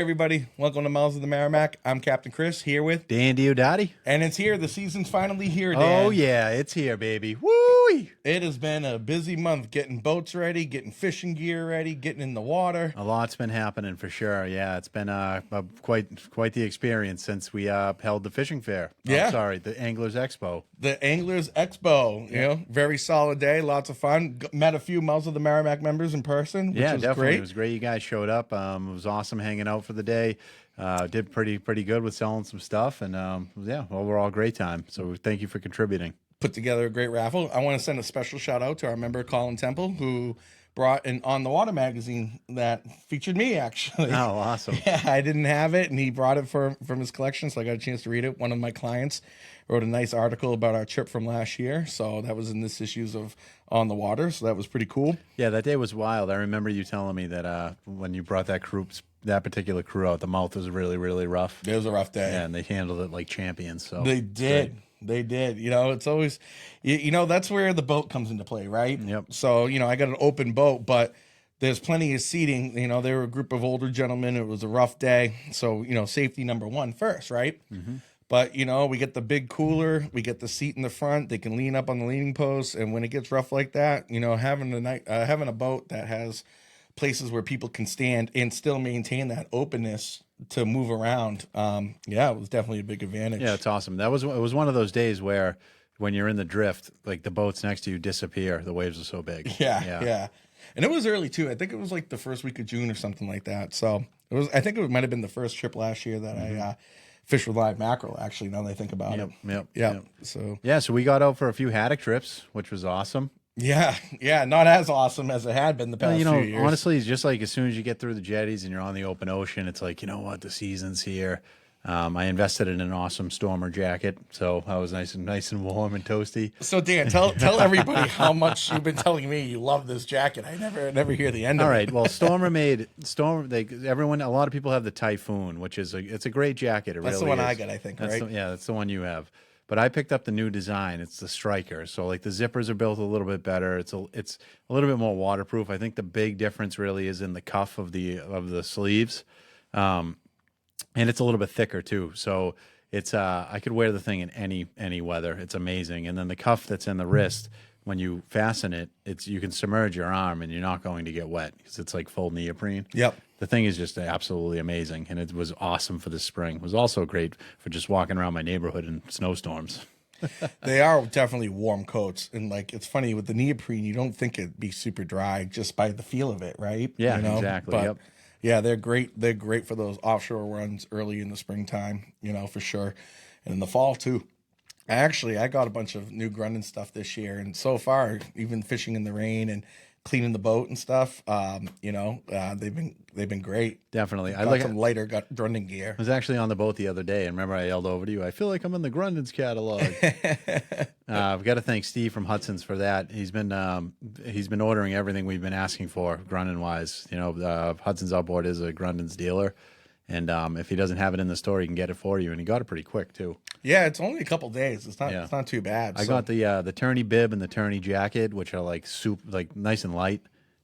Everybody, welcome to Miles of the Merrimack. I'm Captain Chris here with, Dan Diodati. and it's here. The season's finally here, Dan. Oh, yeah, it's here, baby. Woo! It has been a busy month getting boats ready, getting fishing gear ready, getting in the water. A lot's been happening for sure. Yeah, it's been quite the experience since we held the fishing fair. Yeah. Oh, sorry, the Anglers Expo. The Anglers Expo, very solid day, lots of fun. Met a few Miles of the Merrimack members in person, which Yeah, was definitely. great. It was great. You guys showed up. It was awesome hanging out for the day. Did pretty good with selling some stuff, and yeah, overall great time. So thank you for contributing. Put together a great raffle. I want to send a special shout out to our member Colin Temple, who brought an On the Water magazine that featured me, actually. Oh, awesome. Yeah, I didn't have it, and he brought it from his collection, so I got a chance to read it. One of my clients wrote a nice article about our trip from last year, so that was in this issues of On the Water, so that was pretty cool. Yeah, that day was wild. I remember you telling me that when you brought that particular crew out, the mouth was really, really rough. It was a rough day. Yeah, and they handled it like champions. So They did. They did. It's always, that's where the boat comes into play, right? Yep. So, I got an open boat, but there's plenty of seating. They were a group of older gentlemen. It was a rough day. So, safety number one first, right? Mm-hmm. But, we get the big cooler. We get the seat in the front. They can lean up on the leaning post. And when it gets rough like that, having a boat that has places where people can stand and still maintain that openness to move around, it was definitely a big advantage. Yeah, it's awesome. It was one of those days where when you're in the drift, like the boats next to you disappear. The waves are so big. Yeah. And it was early too. I think it was like the first week of June or something like that. So I think it might have been the first trip last year that I fished with live mackerel, actually, now that I think about it. Yep. So we got out for a few haddock trips, which was awesome. Yeah, not as awesome as it had been the past few years. Honestly, it's just like as soon as you get through the jetties and you're on the open ocean, it's like, you know what, the season's here. I invested in an awesome Stormer jacket, so I was nice and warm and toasty. So Dan, tell everybody how much you've been telling me you love this jacket. I never hear the end of it. All right, well, a lot of people have the Typhoon, which is it's a great jacket. That's really the one is. I got, I think, right? That's the one you have. But I picked up the new design. It's the Striker. So like the zippers are built a little bit better. It's a little bit more waterproof. I think the big difference really is in the cuff of the sleeves, and it's a little bit thicker too. So it's I could wear the thing in any weather. It's amazing. And then the cuff that's in the wrist, when you fasten it, you can submerge your arm and you're not going to get wet because it's like full neoprene. Yep. The thing is just absolutely amazing, and it was awesome for the spring. It was also great for just walking around my neighborhood in snowstorms. They are definitely warm coats, and like it's funny with the neoprene, you don't think it'd be super dry just by the feel of it, right? Yeah, exactly. But, yep. Yeah, they're great. They're great for those offshore runs early in the springtime, for sure, and in the fall too. I got a bunch of new Grundon stuff this year, and so far, even fishing in the rain and cleaning the boat and stuff, they've been great. Definitely. I like some lighter Grundon gear. I was actually on the boat the other day, and remember I yelled over to you, I feel like I'm in the Grundon's catalog. I've got to thank Steve from Hudson's for that. He's been ordering everything we've been asking for, Grundon-wise. Hudson's Outboard is a Grundon's dealer, and if he doesn't have it in the store, he can get it for you, and he got it pretty quick, too. Yeah, it's only a couple days. It's not too bad. I got the tourney bib and the tourney jacket, which are like nice and light.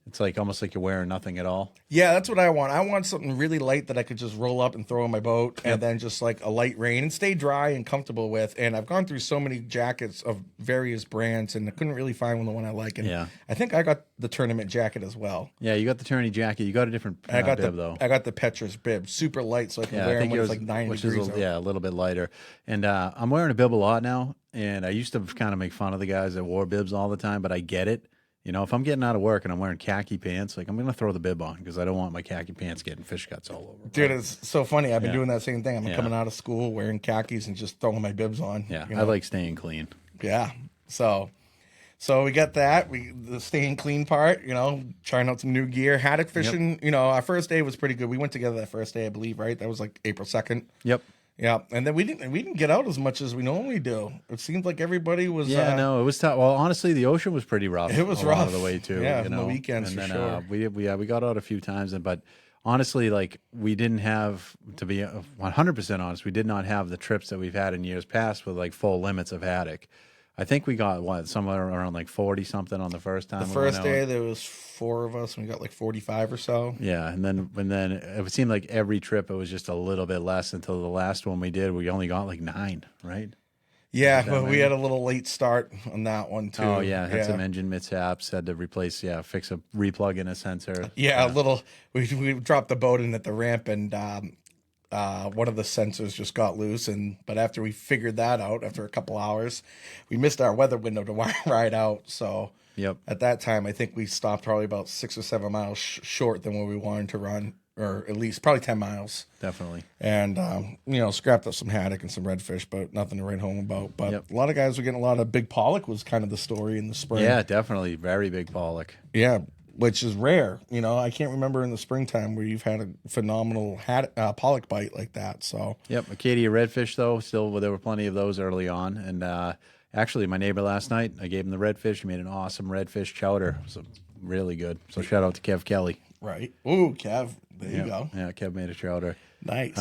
It's like almost like you're wearing nothing at all. Yeah, that's what I want. I want something really light that I could just roll up and throw in my boat, and then just like a light rain and stay dry and comfortable with. And I've gone through so many jackets of various brands, and I couldn't really find the one I like. And I think I got the tournament jacket as well. Yeah, you got the tourney jacket. You got a different bib, though. I got the Petra's bib, super light, so I can wear them when it's like 90 degrees. A little bit lighter. And I'm wearing a bib a lot now, and I used to kind of make fun of the guys that wore bibs all the time, but I get it. If I'm getting out of work and I'm wearing khaki pants, like I'm going to throw the bib on because I don't want my khaki pants getting fish guts all over. Dude, it's so funny. I've been doing that same thing. I'm coming out of school wearing khakis and just throwing my bibs on. Yeah, I like staying clean. Yeah. So we got that. The staying clean part, trying out some new gear. Haddock fishing, our first day was pretty good. We went together that first day, I believe, right? That was like April 2nd. Yep. Yeah, and then we didn't get out as much as we normally do. It seemed like everybody was. Yeah, no, it was tough. Well, honestly, the ocean was pretty rough. It was a rough lot of the way too. Yeah, on the weekends and for then, sure. we got out a few times, but honestly, like we didn't have, to be 100% honest, we did not have the trips that we've had in years past with like full limits of haddock. I think we got what, somewhere around like 40 something on the first time. The first day there was 4 of us, and we got like 45 or so. Yeah, and then it seemed like every trip it was just a little bit less until the last one we did. We only got like 9, right? Yeah, but we had a little late start on that one too. Oh yeah, had some engine mishaps. Had to replace, fix a replug in a sensor. Yeah, a little. We dropped the boat in at the ramp, and one of the sensors just got loose. But after we figured that out, after a couple hours, we missed our weather window to ride out. So yep. At that time, I think we stopped probably about 6 or 7 miles short than what we wanted to run, or at least probably 10 miles. Definitely. And, scrapped up some haddock and some redfish, but nothing to write home about. But a lot of guys were getting a lot of big pollock was kind of the story in the spring. Yeah, definitely. Very big pollock. Yeah, which is rare. I can't remember in the springtime where you've had a phenomenal pollock bite like that. So yep, Acadia redfish, though, still there were plenty of those early on. And actually, my neighbor last night, I gave him the redfish. He made an awesome redfish chowder. It was really good. So shout out to Kev Kelly. Right. Ooh, Kev. There you go. Yeah, Kev made a chowder. Nice.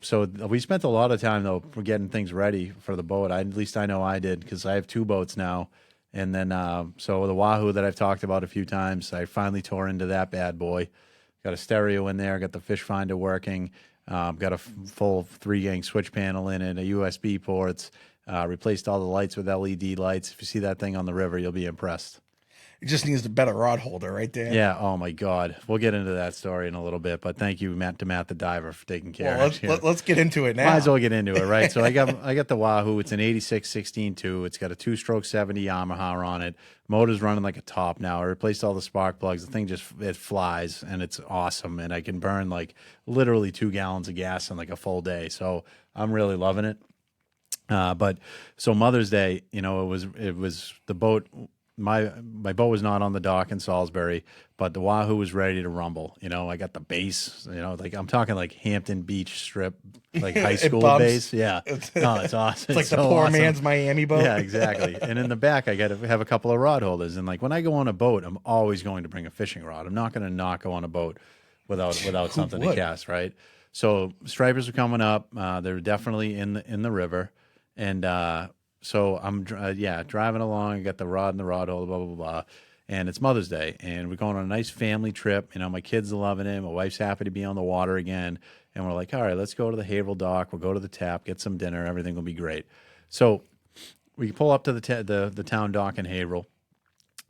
So we spent a lot of time, though, for getting things ready for the boat. At least I know I did, because I have 2 boats now. And then, so the Wahoo that I've talked about a few times, I finally tore into that bad boy. Got a stereo in there, got the fish finder working, got a full 3-gang switch panel in it, a USB ports, replaced all the lights with LED lights. If you see that thing on the river, you'll be impressed. It just needs a better rod holder, right there. Yeah. Oh my God. We'll get into that story in a little bit, but thank you, Matt the diver, for taking care of it. Let's get into it now. Might as well get into it, right? So I got the Wahoo. It's an 86 16.2. It's got a 2-stroke 70 Yamaha on it. Motor's running like a top now. I replaced all the spark plugs. The thing it flies, and it's awesome. And I can burn like literally 2 gallons of gas in like a full day. So I'm really loving it. But so Mother's Day, it was the boat. My boat was not on the dock in Salisbury, but the Wahoo was ready to rumble. I got the base, like I'm talking like Hampton Beach Strip, like high school base. Yeah. It's awesome. It's like the poor man's Miami boat. Yeah, exactly. And in the back, I got to have a couple of rod holders. And like when I go on a boat, I'm always going to bring a fishing rod. I'm not going to not go on a boat without something to cast, right? So stripers are coming up. They're definitely in the river. And, so I'm driving along. I got the rod and the rod holder, blah blah blah, and it's Mother's Day, and we're going on a nice family trip. My kids are loving it. My wife's happy to be on the water again, and we're like, all right, let's go to the Haverhill dock. We'll go to the tap, get some dinner. Everything will be great. So we pull up to the town dock in Haverhill,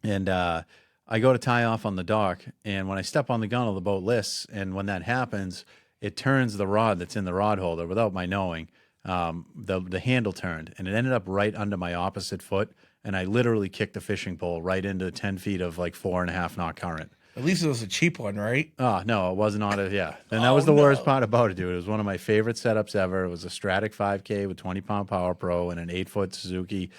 and I go to tie off on the dock, and when I step on the gunnel, the boat lists, and when that happens, it turns the rod that's in the rod holder without my knowing. The handle turned, and it ended up right under my opposite foot, and I literally kicked the fishing pole right into 10 feet of like 4.5 knot current. At least it was a cheap one, right? Oh no, it was not. And that was the worst part about it, dude. It was one of my favorite setups ever. It was a Stratic 5K with 20-pound Power Pro and an 8-foot Suzuki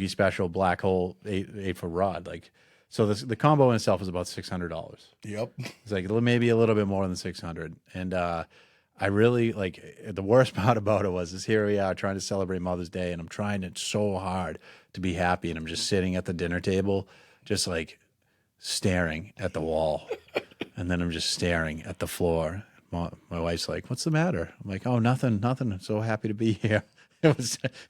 Special black hole 8-foot rod. Like, so the combo in itself was about $600. Yep. It's like maybe a little bit more than 600, and I really the worst part about it is here we are trying to celebrate Mother's Day, and I'm trying it so hard to be happy, and I'm just sitting at the dinner table, just like staring at the wall, and then I'm just staring at the floor. My wife's like, "What's the matter?" I'm like, "Oh, nothing. I'm so happy to be here." It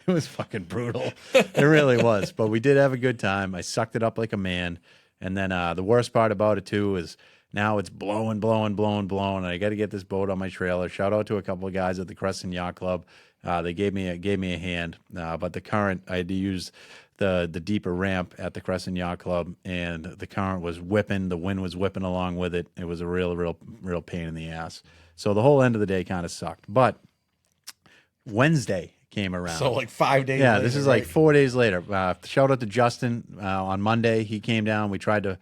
was fucking brutal. It really was, but we did have a good time. I sucked it up like a man, and then the worst part about it too is, now it's blowing. And I got to get this boat on my trailer. Shout out to a couple of guys at the Crescent Yacht Club. They gave me a hand. But the current, I had to use the deeper ramp at the Crescent Yacht Club, and the current was whipping. The wind was whipping along with it. It was a real pain in the ass. So the whole end of the day kind of sucked. But Wednesday came around. So like 5 days later. later, This is like 4 days later. Shout out to Justin. On Monday, he came down. We tried to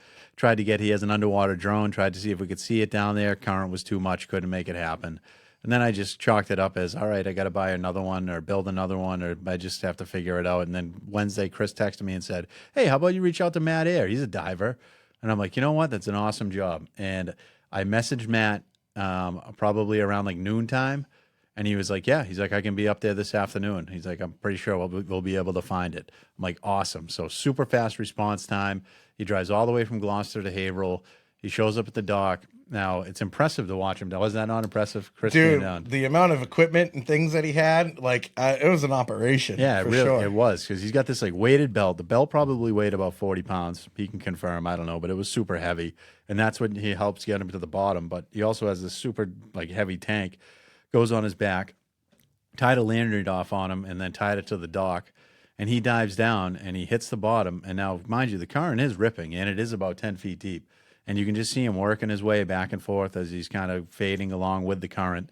get, he has an underwater drone, tried to see if we could see it down there. Current was too much, couldn't make it happen. And then I just chalked it up as, all right, I got to buy another one or build another one, or I just have to figure it out. And then Wednesday, Chris texted me and said, hey, how about you reach out to Matt Ayer? He's a diver. And I'm like, you know what? That's an awesome job. And I messaged Matt probably around like noontime. And he was like, yeah, he's like, I can be up there this afternoon. He's like, I'm pretty sure we'll be able to find it. I'm like, awesome. So super fast response time. He drives all the way from Gloucester to Haverhill. He shows up at the dock. Now it's impressive to watch him. Was that not impressive, Chris? being Dude, down? the amount of equipment and things that he had, like it was an operation. Yeah, for really, sure. it was, because he's got this like weighted belt. The belt probably weighed about 40 pounds. He can confirm. I don't know, but it was super heavy, and that's what he helps get him to the bottom. But he also has this super like heavy tank, goes on his back, tied a lanyard off on him, and then tied it to the dock. And he dives down and he hits the bottom. And now, mind you, the current is ripping, and it is about 10 feet deep. And you can just see him working his way back and forth as he's kind of fading along with the current.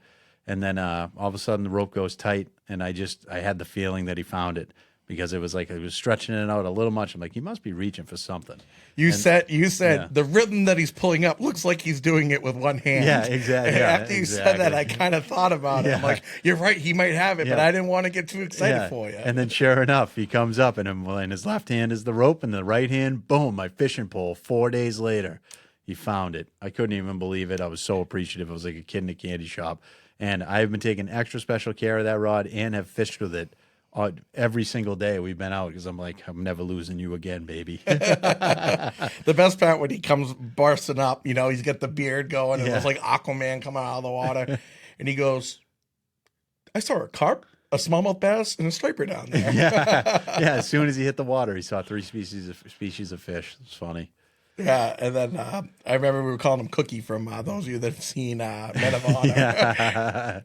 And then all of a sudden the rope goes tight, and I had the feeling that he found it, because it was like he was stretching it out a little much. I'm like, he must be reaching for something. You said yeah. the rhythm that he's pulling up looks like he's doing it with one hand. Yeah, exactly. And Yeah, after you said that, I kind of thought about it. I'm like, you're right, he might have it, but Yeah. I didn't want to get too excited for you. And then sure enough, he comes up, and in his left hand is the rope, and the right hand, boom, my fishing pole. 4 days later, he found it. I couldn't even believe it. I was so appreciative. I was like a kid in a candy shop. And I've been taking extra special care of that rod and have fished with it every single day we've been out, because I'm like, I'm never losing you again, baby. The best part when he comes bursting up, he's got the beard going, and it was like Aquaman coming out of the water, and he goes, I saw a carp, a smallmouth bass, and a striper down there. yeah. As soon as he hit the water, he saw 3 species of fish. It's funny. Yeah, and then I remember we were calling him Cookie from those of you that have seen Men of Honor. Yeah.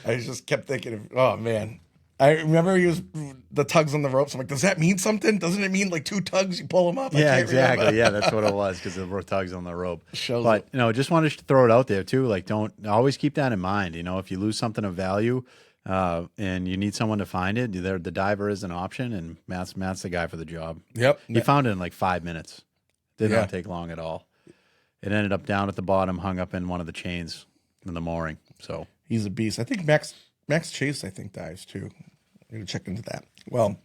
I just kept thinking of, oh man. I remember he was the tugs on the ropes. I'm like, does that mean something? Doesn't it mean like 2 tugs, you pull them up? I Yeah, can't exactly. remember. Yeah, that's what it was, because there were tugs on the rope. Shows But it. just wanted to throw it out there too. Like, don't always keep that in mind. If you lose something of value, and you need someone to find it, the diver is an option, and Matt's the guy for the job. Yep. He found it in like 5 minutes. Did Yeah. not take long at all. It ended up down at the bottom, hung up in one of the chains in the mooring. So He's a beast. I think Max Chase, dives too. I'm going to check into that. Well,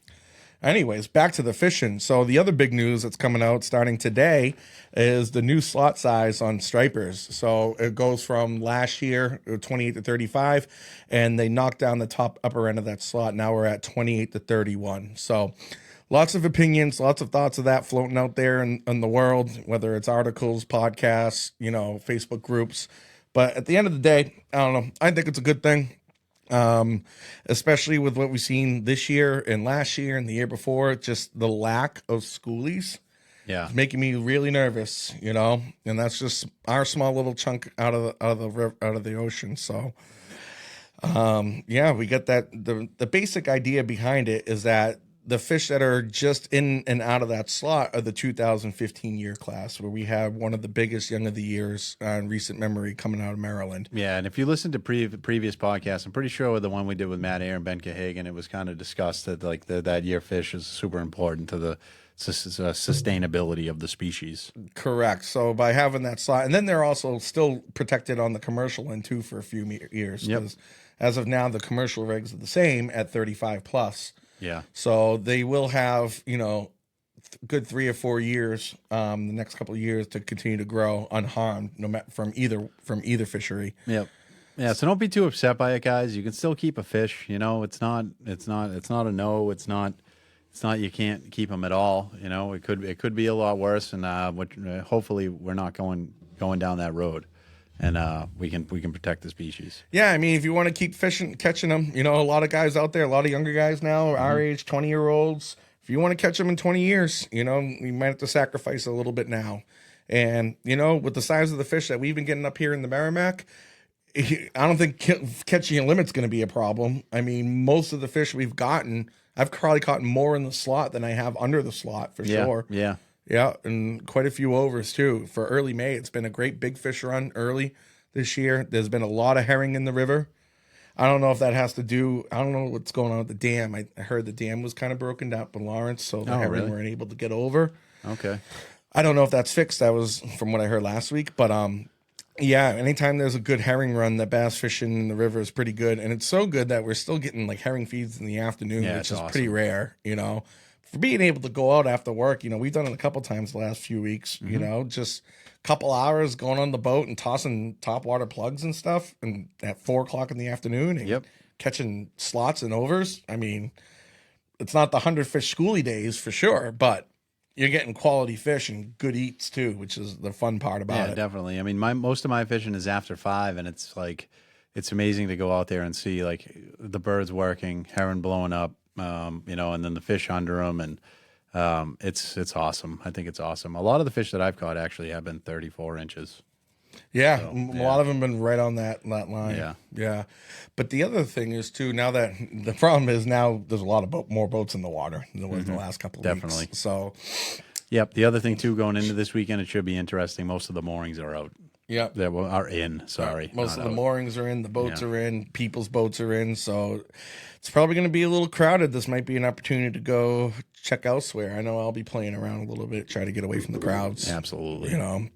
anyways, back to the fishing. So the other big news that's coming out starting today is the new slot size on stripers. So it goes from last year, 28 to 35, and they knocked down the upper end of that slot. Now we're at 28 to 31. So lots of opinions, lots of thoughts of that floating out there in the world, whether it's articles, podcasts, Facebook groups. But at the end of the day, I don't know. I think it's a good thing. Especially with what we've seen this year and last year and the year before, just the lack of schoolies. yeah, It's making me really nervous, and that's just our small little chunk out of the ocean. So, we get that. The basic idea behind it is that the fish that are just in and out of that slot are the 2015 year class, where we have one of the biggest young of the years in recent memory coming out of Maryland. yeah. And if you listen to previous podcasts, I'm pretty sure the one we did with Matt Ayer and Ben Cahagan, it was kind of discussed that like that year fish is super important to the sustainability of the species. Correct. So by having that slot, and then they're also still protected on the commercial end too for a few years. Yep. Because as of now, the commercial rigs are the same at 35 plus. Yeah. So they will have, good 3 or 4 years, the next couple of years to continue to grow unharmed, no matter from either fishery. Yep. Yeah. So don't be too upset by it, guys. You can still keep a fish. It's not a no. It's not. You can't keep them at all. It could be a lot worse, and hopefully we're not going down that road, and we can protect the species. Yeah, I mean, if you want to keep fishing, catching them, a lot of guys out there, a lot of younger guys now, our age, 20-year-olds. If you want to catch them in 20 years, you might have to sacrifice a little bit now. And with the size of the fish that we've been getting up here in the Merrimack, I don't think catching a limit's going to be a problem. I mean, most of the fish we've gotten, I've probably caught more in the slot than I have under the slot for sure. Yeah. Yeah, and quite a few overs too. For early May, it's been a great big fish run early this year. There's been a lot of herring in the river. I don't know if that has to do, I don't know what's going on with the dam. I heard the dam was kind of broken down in Lawrence, so the herring weren't able to get over. Okay. I don't know if that's fixed. That was from what I heard last week. But yeah, anytime there's a good herring run, the bass fishing in the river is pretty good. And it's so good that we're still getting like herring feeds in the afternoon, which is awesome. pretty rare, For being able to go out after work, we've done it a couple times the last few weeks, just a couple hours going on the boat and tossing topwater plugs and stuff, and at 4 o'clock in the afternoon and catching slots and overs. I mean, it's not the 100 fish schoolie days for sure, but you're getting quality fish and good eats too, which is the fun part about Yeah, it. definitely. I mean, most of my fishing is after 5, and it's like it's amazing to go out there and see like the birds working, heron blowing up, and then the fish under them, and it's awesome. I think it's awesome. A lot of the fish that I've caught actually have been 34 inches. Yeah, So, a yeah. lot of them been right on that line. Yeah. Yeah. But the other thing is too, now that the problem is now there's a lot of more boats in the water than there was the last couple of Definitely. weeks. So, Yep. The other thing too, going into this weekend, it should be interesting. Most of the moorings are out. yep. That are in. Sorry, Most not of the out. moorings are in, the boats Yeah. are in, people's boats are in. So it's probably going to be a little crowded. This might be an opportunity to go check elsewhere. I know I'll be playing around a little bit, try to get away from the crowds. Absolutely. I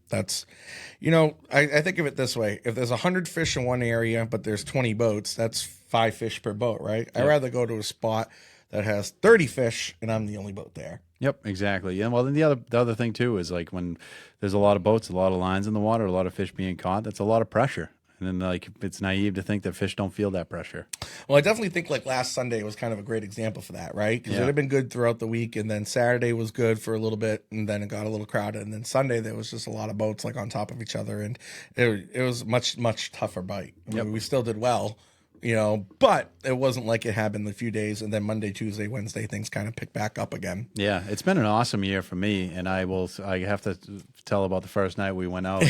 think of it this way. If there's 100 fish in one area, but there's 20 boats, that's 5 fish per boat, right? I'd rather go to a spot that has 30 fish and I'm the only boat there. Yep, exactly. Yeah. Well, then the other thing too is like when there's a lot of boats, a lot of lines in the water, a lot of fish being caught. That's a lot of pressure. And then like it's naive to think that fish don't feel that pressure. Well, I definitely think like last Sunday was kind of a great example for that, right? Because Yeah. it had been good throughout the week, and then Saturday was good for a little bit, and then it got a little crowded, and then Sunday there was just a lot of boats like on top of each other, and it was much tougher bite. I mean, we still did well, but it wasn't like it had been the few days, and then Monday, Tuesday, Wednesday things kind of picked back up again. Yeah, it's been an awesome year for me, and I have to tell about the first night we went out.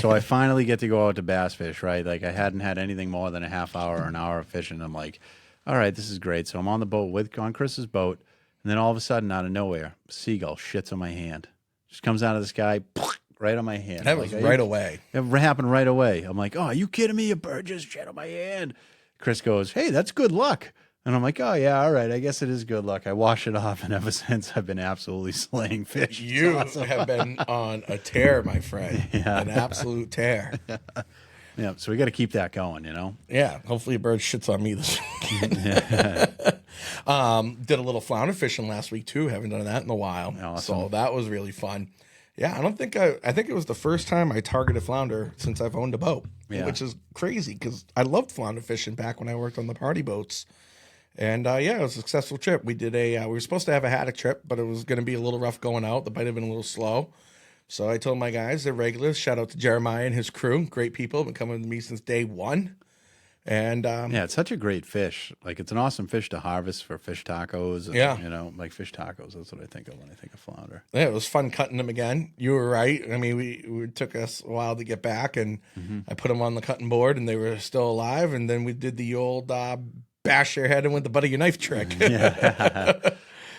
So I finally get to go out to bass fish, right? Like I hadn't had anything more than a half hour or an hour of fishing. I'm like, all right, this is great. So I'm on the boat on Chris's boat, and then all of a sudden, out of nowhere, seagull shits on my hand. Just comes out of the sky, right on my hand. That was right away. It happened right away. I'm like, oh, are you kidding me? A bird just shit on my hand. Chris goes, hey, that's good luck. And I'm like, oh, yeah, all right. I guess it is good luck. I wash it off, and ever since, I've been absolutely slaying fish. It's You awesome. have been on a tear, my friend. Yeah. An absolute tear. Yeah, so we got to keep that going, Yeah, hopefully a bird shits on me this weekend. Did a little flounder fishing last week too. Haven't done that in a while. Awesome. So that was really fun. Yeah, I think it was the first time I targeted flounder since I've owned a boat, Yeah. which is crazy because I loved flounder fishing back when I worked on the party boats. And it was a successful trip. We did we were supposed to have a haddock trip, but it was going to be a little rough going out. The bite had been a little slow. So I told my guys, they're regulars. Shout out to Jeremiah and his crew. Great people. Been coming with me since day one. And Yeah, it's such a great fish. Like, it's an awesome fish to harvest for fish tacos. And, Yeah. like fish tacos. That's what I think of when I think of flounder. yeah, it was fun cutting them again. You were right. I mean, we took us a while to get back, and I put them on the cutting board, and they were still alive. And then we did the old bash your head in with the butt of your knife trick.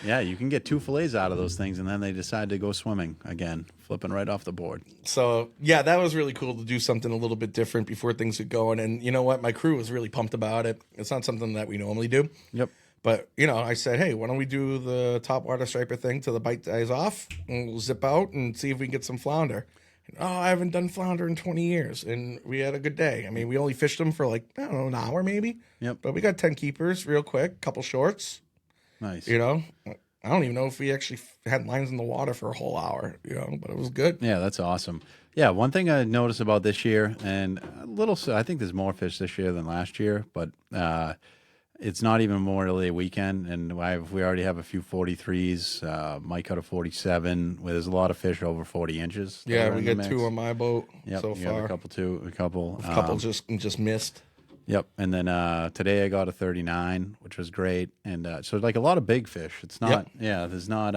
Yeah, you can get 2 fillets out of those things, and then they decide to go swimming again, flipping right off the board. So, yeah, that was really cool to do something a little bit different before things get going. And you know what? My crew was really pumped about it. It's not something that we normally do. Yep. But, I said, hey, why don't we do the top water striper thing till the bite dies off, and we'll zip out and see if we can get some flounder. And, I haven't done flounder in 20 years, and we had a good day. I mean, we only fished them for like, I don't know, an hour maybe. Yep. But we got 10 keepers real quick, couple shorts, Nice. I don't even know if we actually had lines in the water for a whole hour, but it was good. Yeah, that's awesome. Yeah, one thing I noticed about this year, and I think there's more fish this year than last year, but it's not even Memorial Day weekend, and we already have a few 43s. Mike got a 47, where there's a lot of fish over 40 inches. that Yeah, are we in the got mix. 2 on my boat Yep, so you have far. a couple. A couple just missed. Yep, and then today I got a 39, which was great, and so like a lot of big fish. It's not, there's not,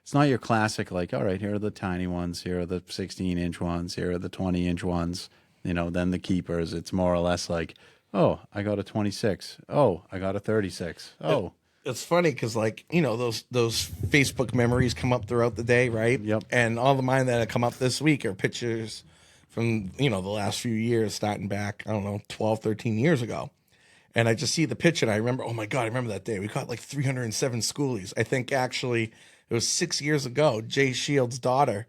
it's not your classic like, all right, here are the tiny ones, here are the 16-inch ones, here are the 20-inch ones, then the keepers. It's more or less like, oh, I got a 26. Oh, I got a 36. Oh. It's funny because, those Facebook memories come up throughout the day, right? Yep. And all of mine that have come up this week are pictures from, the last few years, starting back, 12, 13 years ago. And I just see the picture, and I remember, oh, my God, I remember that day. We caught like 307 schoolies. I think, actually, it was 6 years ago. Jay Shields' daughter,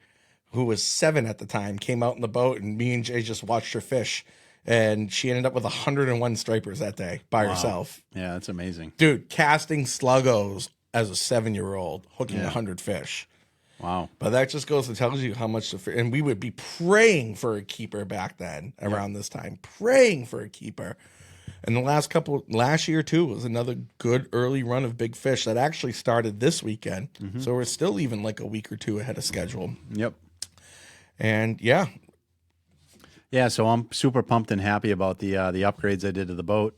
who was 7 at the time, came out in the boat, and me and Jay just watched her fish. And she ended up with 101 stripers that day by herself. Yeah, that's amazing. Dude, casting sluggos as a 7-year-old, hooking 100 fish. Wow. But that just goes to tell you how much the fish. And we would be praying for a keeper back then, around this time, praying for a keeper. And the last year too was another good early run of big fish that actually started this weekend. So we're still even like a week or two ahead of schedule. Yep. And yeah, So I'm super pumped and happy about the upgrades I did to the boat.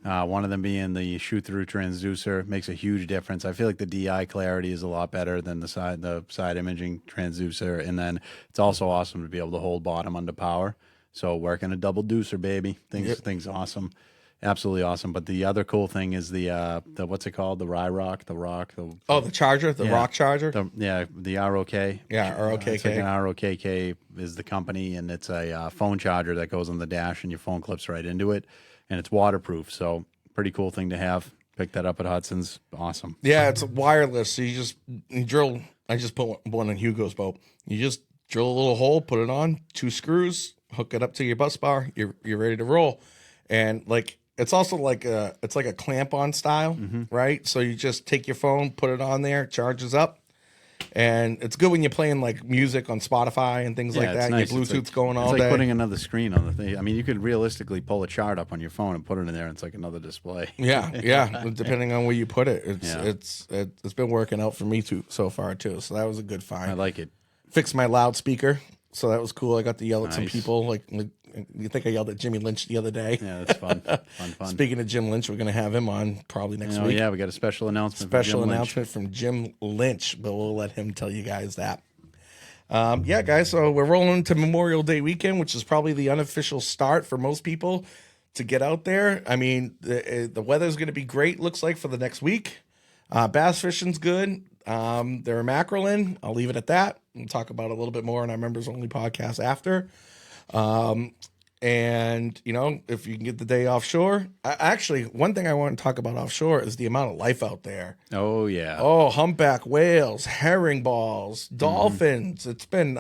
One of them being the shoot-through transducer makes a huge difference. I feel like the DI clarity is a lot better than the side imaging transducer, and then it's also awesome to be able to hold bottom under power. So working a double deucer, baby, things awesome, absolutely awesome. But the other cool thing is the what's it called? The rock, the charger, the rock charger. The ROK. Yeah, ROKK. It's like an ROKK is the company, and it's a phone charger that goes on the dash, and your phone clips right into it, and it's waterproof. So pretty cool thing to have. Pick that up at Hudson's. Awesome. Yeah, it's wireless. So you drill. I just put one on Hugo's boat. You just drill a little hole, put it on, 2 screws, hook it up to your bus bar. You're ready to roll. And like it's also like a clamp on style, right? So you just take your phone, put it on there, charges up. And it's good when you're playing like music on Spotify and things like that. Nice. Your Bluetooth's going all day. It's like day. putting another screen on the thing. I mean, you could realistically pull a chart up on your phone and put it in there, and it's like another display. Yeah. Depending on where you put it, it's been working out for me too so far too. So that was a good find. I like it. Fixed my loudspeaker, so that was cool. I got to yell at some people. Like you think I yelled at Jimmy Lynch the other day? Yeah, that's fun. Fun. Speaking of Jim Lynch, we're going to have him on probably next week. Yeah, we got a special announcement. From Jim Lynch, but we'll let him tell you guys that. Yeah, guys. So we're rolling into Memorial Day weekend, which is probably the unofficial start for most people to get out there. I mean, the weather's going to be great. Looks like for the next week. Bass fishing's good. There are mackerel in. I'll leave it at that. We'll talk about it a little bit more in our members only podcast after. And you know, if you can get the day offshore, actually, one thing I want to talk about offshore is the amount of life out there. Oh yeah. Oh, humpback whales, herring balls, dolphins. It's been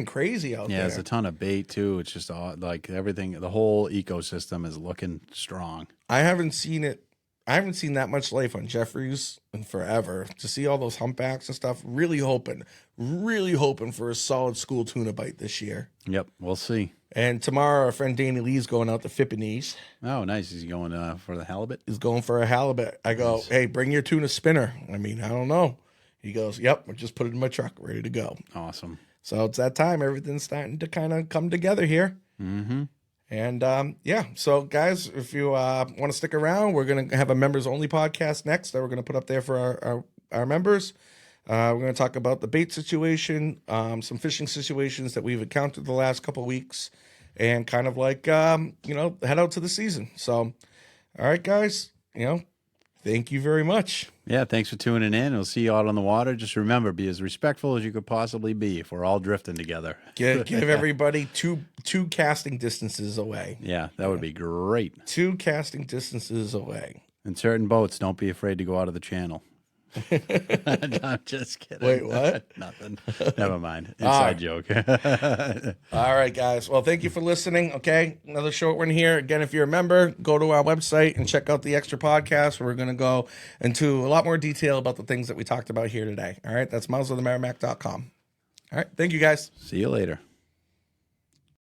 crazy out there. Yeah, there's a ton of bait too. It's just like everything. The whole ecosystem is looking strong. I haven't seen that much life on Jeffries in forever. To see all those humpbacks and stuff, really hoping for a solid school tuna bite this year. Yep, we'll see. And tomorrow, our friend Danny Lee's going out to Fipponese. Oh, nice. He's going for the halibut? He's going for a halibut. I go, hey, bring your tuna spinner. I mean, I don't know. He goes, yep, I just put it in my truck, ready to go. Awesome. So it's that time. Everything's starting to kind of come together here. Mm-hmm. And yeah, so guys, if you want to stick around, we're going to have a members only podcast next that we're going to put up there for our members. We're going to talk about the bait situation, some fishing situations that we've encountered the last couple of weeks, and kind of like, head out to the season. So, all right, guys, thank you very much. Yeah, thanks for tuning in. We'll see you out on the water. Just remember, be as respectful as you could possibly be if we're all drifting together. Give everybody two casting distances away. Yeah, that would be great. 2 casting distances away. In certain boats, don't be afraid to go out of the channel. I'm just kidding. Wait, what? Nothing. Never mind. Inside joke. All right, guys. Well, thank you for listening. Okay, another short one here. Again, if you're a member, go to our website and check out the extra podcast. We're going to go into a lot more detail about the things that we talked about here today. All right, that's mouseofthemerrimack.com. All right, thank you, guys. See you later.